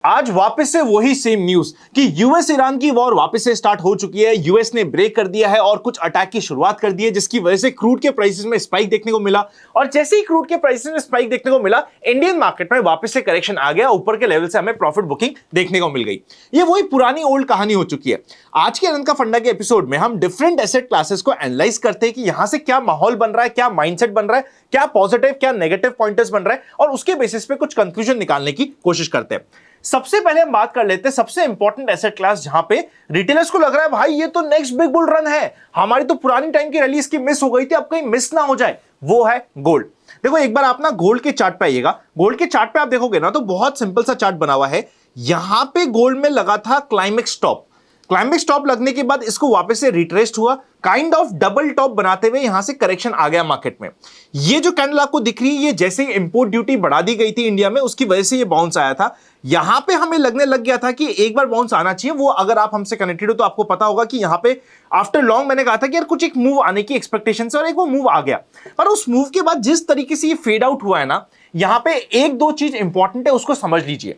आज वापस से वही सेम न्यूज कि यूएस ईरान की वॉर वापस से स्टार्ट हो चुकी है। यूएस ने ब्रेक कर दिया है और कुछ अटैक की शुरुआत कर दी है, जिसकी वजह से क्रूड के प्राइसेस में स्पाइक देखने को मिला। और जैसे ही क्रूड के प्राइसेस में स्पाइक देखने को मिला, इंडियन मार्केट में वापस से करेक्शन आ गया, ऊपर के लेवल से हमें प्रॉफिट बुकिंग देखने को मिल गई। ये वही पुरानी ओल्ड कहानी हो चुकी है। आज के आनंद का फंडा के एपिसोड में हम डिफरेंट एसेट क्लासेस को एनालाइज करते हैं कि यहां से क्या माहौल बन रहा है, क्या माइंडसेट बन रहा है, क्या पॉजिटिव क्या नेगेटिव पॉइंटर्स बन रहा है, और उसके बेसिस पे कुछ कंक्लूजन निकालने की कोशिश करते हैं। सबसे पहले हम बात कर लेते हैं सबसे इंपॉर्टेंट एसेट क्लास जहां पे रिटेलर्स को लग रहा है भाई ये तो नेक्स्ट बिग बुल रन है, हमारी तो पुरानी टाइम की रैली इसकी मिस हो गई थी, अब कहीं मिस ना हो जाए। वो है गोल्ड। देखो एक बार आप ना गोल्ड के चार्ट पे आइएगा। गोल्ड के चार्ट पे आप देखोगे ना तो बहुत सिंपल सा चार्ट बना हुआ है। यहां पे गोल्ड में लगा था क्लाइमेक्स टॉप। क्लाइमेक्स टॉप लगने के बाद इसको वापस से रिट्रेस्ड हुआ, काइंड ऑफ डबल टॉप बनाते हुए यहां से करेक्शन आ गया मार्केट में। ये जो कैंडल आपको दिख रही है, ये जैसे ही इंपोर्ट ड्यूटी बढ़ा दी गई थी इंडिया में, उसकी वजह से ये बाउंस आया था। यहां पे हमें लगने लग गया था कि एक बार बाउंस आना चाहिए। वो अगर आप हमसे कनेक्टेड हो तो आपको पता होगा कि यहां पे आफ्टर लॉन्ग मैंने कहा था कि यार कुछ एक मूव आने की एक्सपेक्टेशन से, और एक वो मूव आ गया। पर उस मूव के बाद जिस तरीके से ये फेड आउट हुआ है ना, यहां पे एक दो चीज इंपॉर्टेंट है, उसको समझ लीजिए।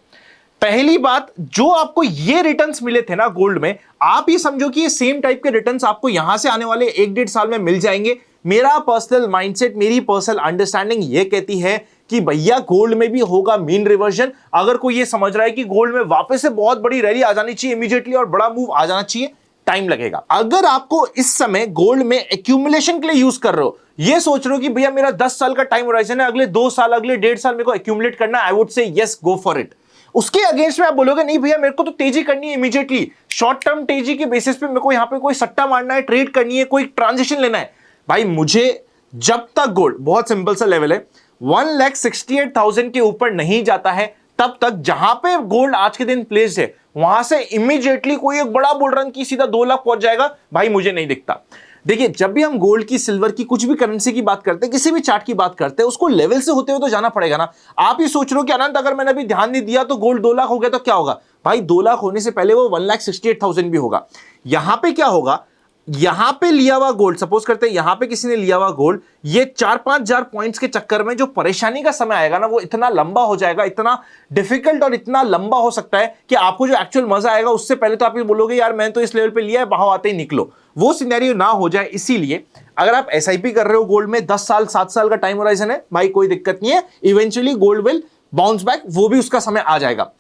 पहली बात, जो आपको ये रिटर्न्स मिले थे ना गोल्ड में, आप ये समझो कि ये सेम टाइप के रिटर्न्स आपको यहां से आने वाले 1-1.5 साल में मिल जाएंगे। मेरा पर्सनल माइंडसेट, मेरी पर्सनल अंडरस्टैंडिंग ये कहती है कि भैया गोल्ड में भी होगा मीन रिवर्जन। अगर कोई ये समझ रहा है कि गोल्ड में वापस से बहुत बड़ी रैली आ जानी चाहिए इमीडिएटली और बड़ा मूव आ जाना चाहिए, टाइम लगेगा। अगर आपको इस समय गोल्ड में एक्यूमुलेशन के लिए यूज कर रहे हो, ये सोच रहे हो कि भैया मेरा 10 साल का टाइम होराइजन है, अगले 2 साल अगले 1.5 साल मेरे को एक्यूमुलेट करना, I would say yes, go for it. उसके अगेंस्ट में आप बोलोगे नहीं भैया मेरे को तो तेजी करनी है इमीडिएटली, शॉर्ट टर्म तेजी के बेसिस पे मेरे को यहां पे कोई सट्टा मारना है, ट्रेड करनी है, कोई ट्रांजिशन लेना है। भाई मुझे जब तक गोल्ड, बहुत सिंपल सा लेवल है, 1,68,000 के ऊपर नहीं जाता है, तब तक जहां पे गोल्ड आज के दिन प्लेस्ड है वहां से इमीडिएटली कोई एक बड़ा बुल रन की सीधा 2 लाख पहुंच जाएगा, भाई मुझे नहीं दिखता। देखिए जब भी हम गोल्ड की, सिल्वर की, कुछ भी करेंसी की बात करते हैं, किसी भी चार्ट की बात करते हैं, उसको लेवल से होते हुए तो जाना पड़ेगा ना। आप ये सोच रहे हो कि अनंत अगर मैंने अभी ध्यान नहीं दिया तो गोल्ड 2 लाख हो गया तो क्या होगा? भाई 2 लाख होने से पहले वो 1,68,000 भी होगा। यहां पे क्या होगा, यहां पे लिया हुआ गोल्ड, सपोज करते हैं यहां पे किसी ने लिया हुआ गोल्ड, ये 4-5 हजार पॉइंट्स के चक्कर में जो परेशानी का समय आएगा ना, वो इतना लंबा हो जाएगा, इतना डिफिकल्ट और इतना लंबा हो सकता है कि आपको जो एक्चुअल मजा आएगा उससे पहले तो आप ये बोलोगे यार मैंने तो इस लेवल पे लिया है, भाव आते ही निकलो। वो सिनेरियो ना हो जाए, इसीलिए अगर आप एसआईपी कर रहे हो गोल्ड में, 10 साल 7 साल का टाइम होराइजन है, भाई कोई दिक्कत नहीं है, eventually gold will bounce back, वो भी उसका समय आ जाएगा।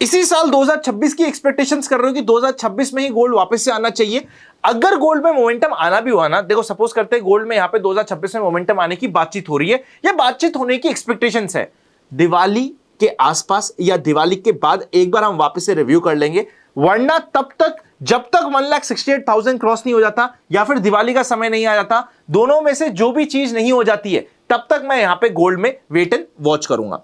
इसी साल 2026 की एक्सपेक्टेशंस कर रहे हो कि 2026 में ही गोल्ड वापस से आना चाहिए। अगर गोल्ड में मोमेंटम आना भी हुआ ना, देखो सपोज करते हैं गोल्ड में यहां पे 2026 में मोमेंटम आने की बातचीत हो रही है, या बातचीत होने की एक्सपेक्टेशंस है, दिवाली के आसपास या दिवाली के बाद एक बार हम वापस से रिव्यू कर लेंगे। वरना तब तक, जब तक 1,68,000 क्रॉस नहीं हो जाता या फिर दिवाली का समय नहीं आ जाता, दोनों में से जो भी चीज नहीं हो जाती है, तब तक मैं यहां पे गोल्ड में वेट एंड वॉच करूंगा।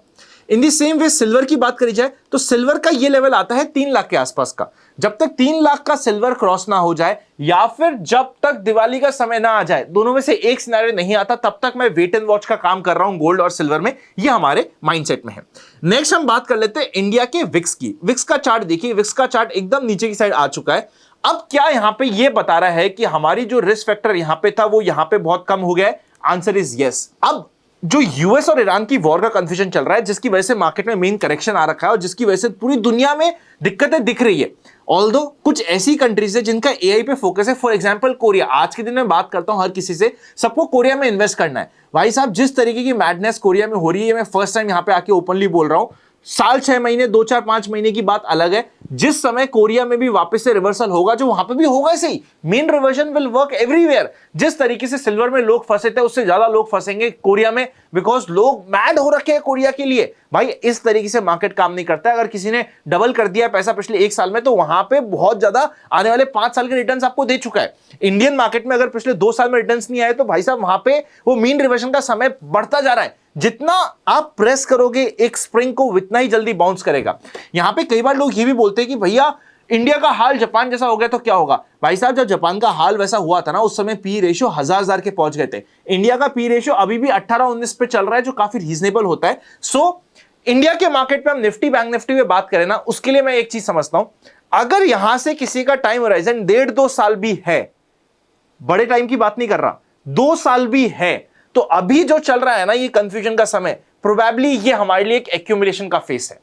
इन दी सेम वे सिल्वर की बात करी जाए तो सिल्वर का ये लेवल आता है 3 लाख के आसपास का। जब तक 3 लाख का सिल्वर क्रॉस ना हो जाए या फिर जब तक दिवाली का समय ना आ जाए, दोनों में से एक सिनेरियो नहीं आता, तब तक मैं वेट एंड वॉच का काम कर रहा हूं गोल्ड और सिल्वर में। ये हमारे माइंडसेट में है। नेक्स्ट हम बात कर लेते हैं इंडिया के विक्स की। विक्स का चार्ट देखिए, विक्स का चार्ट एकदम नीचे की साइड आ चुका है। अब क्या यहां पे ये बता रहा है कि हमारी जो रिस्क फैक्टर यहां पे था वो यहां पे बहुत कम हो गया है? Answer is yes. अब जो यूएस और ईरान की वॉर का कंफ्यूजन चल रहा है, जिसकी वजह से मार्केट में मेन करेक्शन आ रखा है और जिसकी वजह से पूरी दुनिया में दिक्कतें दिख रही है, ऑल्दो कुछ ऐसी कंट्रीज है जिनका एआई पे फोकस है। For example Korea. आज के दिन मैं बात करता हूं हर किसी से, सबको कोरिया में इन्वेस्ट करना है। भाई साहब जिस तरीके की मैडनेस कोरिया में हो रही है, मैं फर्स्ट टाइम यहां पे आके ओपनली बोल रहा हूं, साल 6 महीने 2 4 5 महीने की बात अलग है। जिस समय कोरिया में भी वापस से रिवर्सल होगा, जो वहां पे भी होगा, ऐसे ही mean reversion will work everywhere. जिस तरीके से सिल्वर में लोग फंसे थे उससे ज्यादा लोग फंसेंगे कोरिया में, बिकॉज लोग मैड हो रखे हैं कोरिया के लिए। भाई इस तरीके से मार्केट काम नहीं करता है। अगर किसी ने डबल कर दिया पैसा पिछले 1 साल में, तो वहां पे बहुत ज्यादा आने वाले 5 साल के रिटर्न्स आपको दे चुका है। इंडियन मार्केट में अगर पिछले 2 साल में रिटर्न्स नहीं आए, तो भाई साहब वहां पे वो मीन रिवर्जन का समय बढ़ता जा रहा है। जितना आप प्रेस करोगे एक स्प्रिंग को, उतना ही जल्दी बाउंस करेगा। यहां पे कई बार लोग ये भी बोलते हैं कि भैया इंडिया का हाल जापान जैसा हो गया तो क्या होगा? भाई साहब जब जापान का हाल वैसा हुआ था ना, उस समय पी रेशियो हजार के पहुंच गए थे। इंडिया का पी रेशियो अभी भी 18-19 पे चल रहा है, जो काफी रीजनेबल होता है। सो इंडिया के मार्केट पे हम निफ्टी, बैंक निफ्टी पे बात करें ना, उसके लिए मैं एक चीज समझता हूं, अगर यहां से किसी का टाइम होराइजन 1.5-2 साल भी है, बड़े टाइम की बात नहीं कर रहा, 2 साल भी है, तो अभी जो चल रहा है ना ये कंफ्यूजन का समय, प्रोबेबली ये हमारे लिए एक एक्यूमुलेशन का फेस है।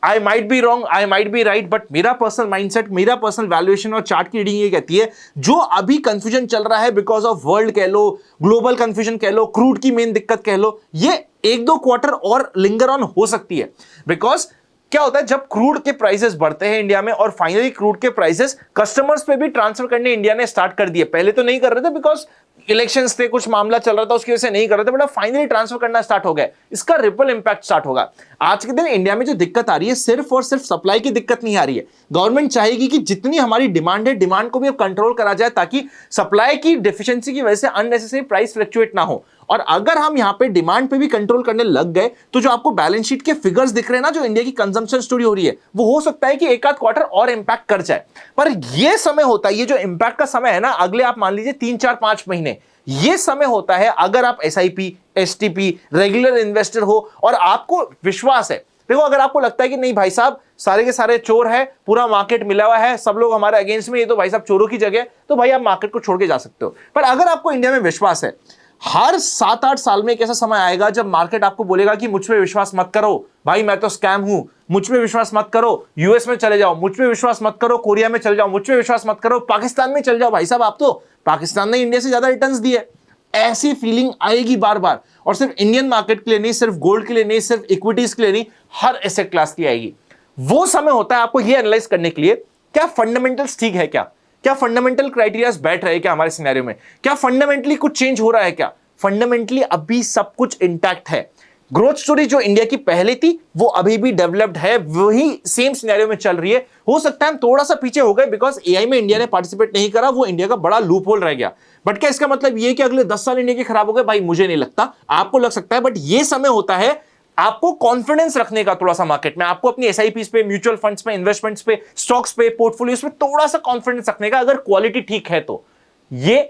I might be wrong, I might be right, but मेरा पर्सनल माइंडसेट, मेरा पर्सनल वैल्यूएशन और चार्ट की रीडिंग ये कहती है जो अभी कंफ्यूजन चल रहा है बिकॉज ऑफ वर्ल्ड कह लो, ग्लोबल कंफ्यूजन कह लो, क्रूड की मेन दिक्कत कह लो, ये 1-2 क्वार्टर और लिंगर ऑन हो सकती है। बिकॉज क्या होता है जब क्रूड के प्राइसेस बढ़ते हैं इंडिया में और फाइनली क्रूड के प्राइसेस कस्टमर्स पे भी ट्रांसफर करने इंडिया ने स्टार्ट कर दिए। पहले तो नहीं कर रहे थे बिकॉज इलेक्शंस थे, कुछ मामला चल रहा था, उसकी वजह से नहीं कर रहे थे, बट अब फाइनली ट्रांसफर करना स्टार्ट हो गया। इसका रिपल इंपैक्ट स्टार्ट होगा। आज के दिन इंडिया में जो दिक्कत आ रही है सिर्फ और सिर्फ सप्लाई की दिक्कत नहीं आ रही है। गवर्नमेंट चाहेगी कि जितनी हमारी डिमांड है, डिमांड को भी अब कंट्रोल करा जाए ताकि सप्लाई की डेफिशिएंसी की वजह से अननेसेसरी प्राइस फ्लक्चुएट ना हो। और अगर हम यहां पे डिमांड पे भी कंट्रोल करने लग गए तो जो आपको बैलेंस शीट के फिगर्स दिख रहे हैं ना, जो इंडिया की कंजम्पशन स्टोरी हो रही है, वो हो सकता है कि एक आध क्वार्टर और इंपैक्ट कर जाए। पर यह समय होता है, ये जो इंपैक्ट का समय है ना, अगले आप मान लीजिए 3-4-5 महीने, यह समय होता है अगर आप एसआईपी, एसटीपी, रेगुलर इन्वेस्टर हो और आपको विश्वास है। देखो, अगर आपको लगता है कि नहीं भाई साहब सारे के सारे चोर है, पूरा मार्केट मिला हुआ है, सब लोग हमारे अगेंस्ट में, ये तो भाई साहब चोरों की जगह, तो भाई आप मार्केट को छोड़ के जा सकते हो। पर अगर आपको इंडिया में विश्वास है, हर 7-8 साल में एक ऐसा समय आएगा जब मार्केट आपको बोलेगा कि मुझ पे विश्वास मत करो भाई, मैं तो स्कैम हूं, मुझ पे विश्वास मत करो, यूएस में चले जाओ, मुझ पे विश्वास मत करो, कोरिया में चले जाओ, मुझ पे विश्वास मत करो, पाकिस्तान में चले जाओ, भाई साहब आप तो पाकिस्तान ने इंडिया से ज्यादा रिटर्न्स दिए। ऐसी फीलिंग आएगी बार बार, और सिर्फ इंडियन मार्केट के लिए नहीं, सिर्फ गोल्ड के लिए नहीं, सिर्फ इक्विटीज के लिए नहीं, हर एसेट क्लास की आएगी। वो समय होता है आपको ये एनालाइज करने के लिए क्या फंडामेंटल्स ठीक है, क्या फंडामेंटल क्राइटेरियाज बैठ रहे हैं क्या हमारे सिनेरियो में, क्या फंडामेंटली कुछ चेंज हो रहा है, क्या फंडामेंटली अभी सब कुछ इंटैक्ट है। ग्रोथ स्टोरी जो इंडिया की पहले थी वो अभी भी डेवलप्ड है, वही सेम सिनेरियो में चल रही है। हो सकता है हम थोड़ा सा पीछे हो गए बिकॉज एआई में इंडिया ने पार्टिसिपेट नहीं करा, वो इंडिया का बड़ा लूप होल रह गया। बट क्या इसका मतलब ये कि अगले 10 साल इंडिया के खराब हो गए? भाई मुझे नहीं लगता, आपको लग सकता है, बट ये समय होता है आपको कॉन्फिडेंस रखने का थोड़ा सा मार्केट में, आपको अपनी एसआईपीस पे, म्यूचुअल फंड्स पे, इन्वेस्टमेंट्स पे, स्टॉक्स पे, पोर्टफोलियोज पे थोड़ा सा कॉन्फिडेंस रखने का, अगर क्वालिटी ठीक है तो। ये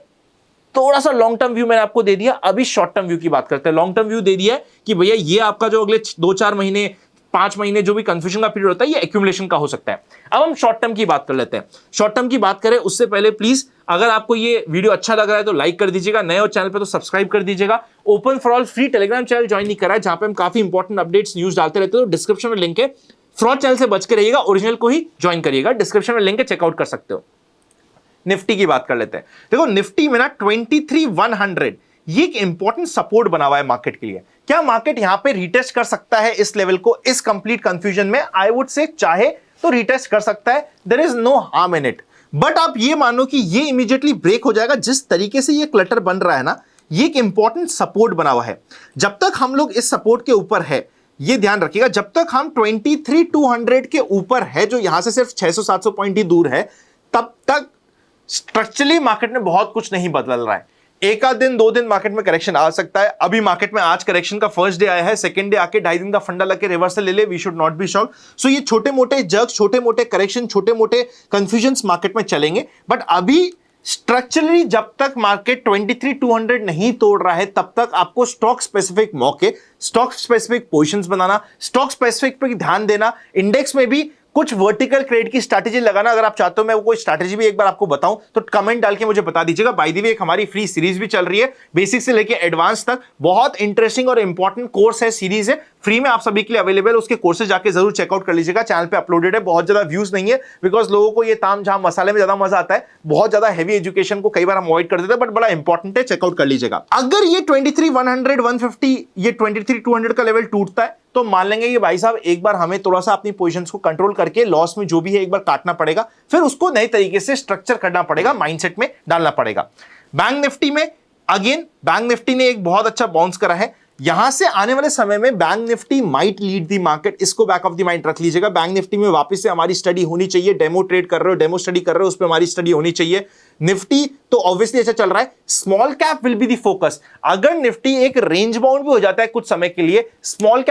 थोड़ा सा लॉन्ग टर्म व्यू मैंने आपको दे दिया। अभी शॉर्ट टर्म व्यू की बात करते हैं। लॉन्ग टर्म व्यू दे दिया है कि भैया ये आपका जो अगले 2-4 महीने, 5 महीने जो भी कंफ्यूजन का पीरियड होता है, ये एक्यूमुलेशन का हो सकता है। अब हम शॉर्ट टर्म की बात कर लेते हैं। शॉर्ट टर्म की बात करें उससे पहले प्लीज, अगर आपको ये वीडियो अच्छा लग रहा है तो लाइक कर दीजिएगा, नए हो चैनल पे तो सब्सक्राइब कर दीजिएगा। Open for all free Telegram channel join नहीं करा है, जहां पे हम काफी इंपॉर्टेंट अपडेट्स, न्यूज डालते रहते हैं, तो डिस्क्रिप्शन में लिंक है। फ्रॉड चैनल से बच के रहिएगा, ओरिजिनल को ही ज्वाइन करिएगा, डिस्क्रिप्शन में लिंक है, चेकआउट कर सकते हो। निफ्टी की बात कर लेते हैं। देखो निफ्टी में ना 23,100 ये एक इंपॉर्टेंट सपोर्ट बना हुआ है मार्केट के लिए। क्या मार्केट यहां पे रिटेस्ट कर सकता है इस लेवल को, इस कंप्लीट कंफ्यूजन में? आई वुड से चाहे तो रिटेस्ट कर सकता है, there is no harm in it. But आप ये मानो कि ये इमीडिएटली ब्रेक हो जाएगा। जिस तरीके से ये क्लटर बन रहा है ना, ये एक इंपॉर्टेंट सपोर्ट बना हुआ है। जब तक हम लोग इस सपोर्ट के ऊपर है, ये ध्यान रखिएगा, जब तक हम 23,200 के ऊपर है, जो यहां से सिर्फ 600-700 पॉइंट ही दूर है, तब तक स्ट्रक्चरली मार्केट में बहुत कुछ नहीं बदल रहा है। एक आध दिन, 2 दिन मार्केट में करेक्शन आ सकता है। अभी मार्केट में आज करेक्शन का फर्स्ट डे आया है, सेकंड डे आके 2.5 दिन का फंडा लग के रिवर्सल ले ले, we should not be shocked. So ये छोटे मोटे जग, छोटे मोटे करेक्शन, छोटे मोटे कंफ्यूजन्स मार्केट में चलेंगे। बट अभी स्ट्रक्चरली जब तक मार्केट 23,200 नहीं तोड़ रहा है, तब तक आपको स्टॉक स्पेसिफिक मौके, स्टॉक स्पेसिफिक पोजीशंस बनाना, स्टॉक स्पेसिफिक पे ध्यान देना, इंडेक्स में भी कुछ वर्टिकल क्रेडिट की स्ट्रैटेजी लगाना। अगर आप चाहते हो मैं वो कोई स्ट्रैटेजी भी एक बार आपको बताऊं तो कमेंट डाल के मुझे बता दीजिएगा। बाय द वे एक हमारी फ्री सीरीज भी चल रही है, बेसिक से लेके एडवांस तक, बहुत इंटरेस्टिंग और इंपॉर्टेंट कोर्स है, सीरीज है, फ्री में आप सभी के लिए अवेलेबल। उसके कोर्सेज जाके जरूर चेकआउट कर लीजिएगा, चैनल पे अपलोडेड है। बहुत ज्यादा व्यूज नहीं है बिकॉज लोगों को ये ताम झाम मसाले में ज्यादा मजा आता है, बहुत ज्यादा हैवी एजुकेशन को कई बार हम अवॉइड कर देते हैं, बट बड़ा इंपॉर्टेंट है, चेकआउट कर लीजिएगा। अगर ये 23,100, 150, ये 23,200 का लेवल टूटता है तो मान लेंगे कि भाई साहब एक बार हमें थोड़ा सा अपनी पोजीशंस को कंट्रोल करके लॉस में जो भी है एक बार काटना पड़ेगा, फिर उसको नए तरीके से स्ट्रक्चर करना पड़ेगा, माइंडसेट में डालना पड़ेगा। बैंक निफ्टी में अगेन, बैंक निफ्टी ने एक बहुत अच्छा बाउंस करा है। यहां से आने वाले समय में बैंक निफ्टी माइट लीड दी मार्केट, इसको बैक ऑफ द माइंड रख लीजिएगा। बैंक निफ्टी में वापस से हमारी स्टडी होनी चाहिए, डेमो ट्रेड कर रहे हो, डेमो स्टडी कर रहे हो, उस पर हमारी स्टडी होनी चाहिए। निफ्टी तो ऑब्वियसली अच्छा चल रहा है, small cap will be the focus. अगर निफ्टी एक रेंज बाउंड भी हो जाता है कुछ समय के लिए, स्मॉल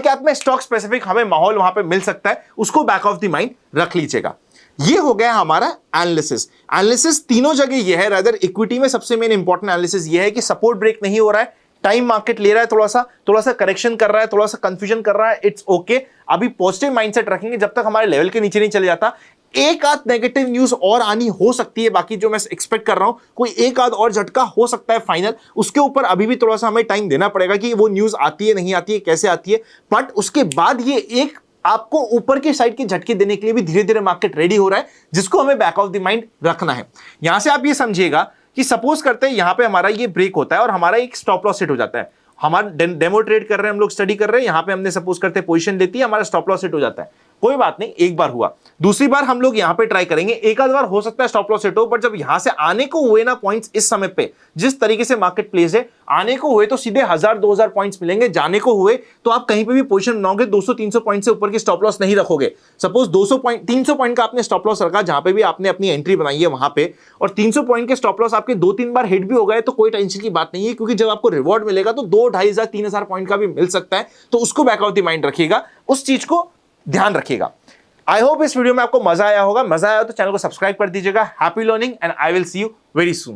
कैप में स्टॉक स्पेसिफिक हमें माहौल वहां पे मिल सकता है, उसको बैक ऑफ द माइंड रख लीजिएगा। ये हो गया हमारा एनालिसिस तीनों जगह ये है। रादर इक्विटी में सबसे मेन इंपॉर्टेंट एनालिसिस ये है कि सपोर्ट ब्रेक नहीं हो रहा है, टाइम मार्केट ले रहा है, थोड़ा सा करेक्शन कर रहा है, थोड़ा सा कंफ्यूजन कर रहा है, इट्स ओके। अभी पॉजिटिव माइंडसेट रखेंगे जब तक हमारे लेवल के नीचे नहीं चले जाता। एक आध नेगेटिव न्यूज और आनी हो सकती है, बाकी जो मैं एक्सपेक्ट कर रहा हूं कोई एक आध और झटका हो सकता है फाइनल, उसके ऊपर अभी भी थोड़ा सा हमें टाइम देना पड़ेगा कि वो न्यूज आती है नहीं आती है कैसे आती है। बट उसके बाद ये एक आपको ऊपर की साइड के झटके देने के लिए भी धीरे धीरे मार्केट रेडी हो रहा है, जिसको हमें बैक ऑफ द माइंड रखना है। यहां से आप ये समझिएगा कि सपोज करते हैं यहां पे हमारा ये ब्रेक होता है और हमारा एक स्टॉप लॉस सेट हो जाता है, हमारा डेमो ट्रेड कर रहे हैं हम लोग, स्टडी कर रहे हैं, यहां पे हमने सपोज करते हैं पोजीशन लेती है, हमारा स्टॉप लॉस सेट हो जाता है, कोई बात नहीं, एक बार हुआ, दूसरी बार हम लोग यहां पे ट्राई करेंगे, एक आध बार हो सकता है स्टॉप लॉस सेट हो, बट जब यहां से आने को हुए ना पॉइंट्स इस समय पे जिस तरीके से मार्केट प्लेस है, आने को हुए तो सीधे 1000-2000 पॉइंट्स मिलेंगे, जाने को हुए तो आप कहीं पे भी पोजीशन बनाओगे 200-300 पॉइंट से ऊपर की स्टॉप लॉस नहीं रखोगे। सपोज 200 पॉइंट 300 पॉइंट का आपने स्टॉप लॉस रखा जहां पे भी आपने अपनी एंट्री बनाई है वहां पे, और 300 पॉइंट के स्टॉप लॉस आपके 2-3 बार हिट भी हो गए तो कोई टेंशन की बात नहीं है, क्योंकि जब आपको रिवॉर्ड मिलेगा तो 2-2,500-3,000 पॉइंट का भी मिल सकता है, तो उसको बैक ऑफ द माइंड रखिएगा, उस चीज को ध्यान रखिएगा। आई होप इस वीडियो में आपको मजा आया होगा, मजा आया तो चैनल को सब्सक्राइब कर दीजिएगा। Happy learning and I will see you very soon.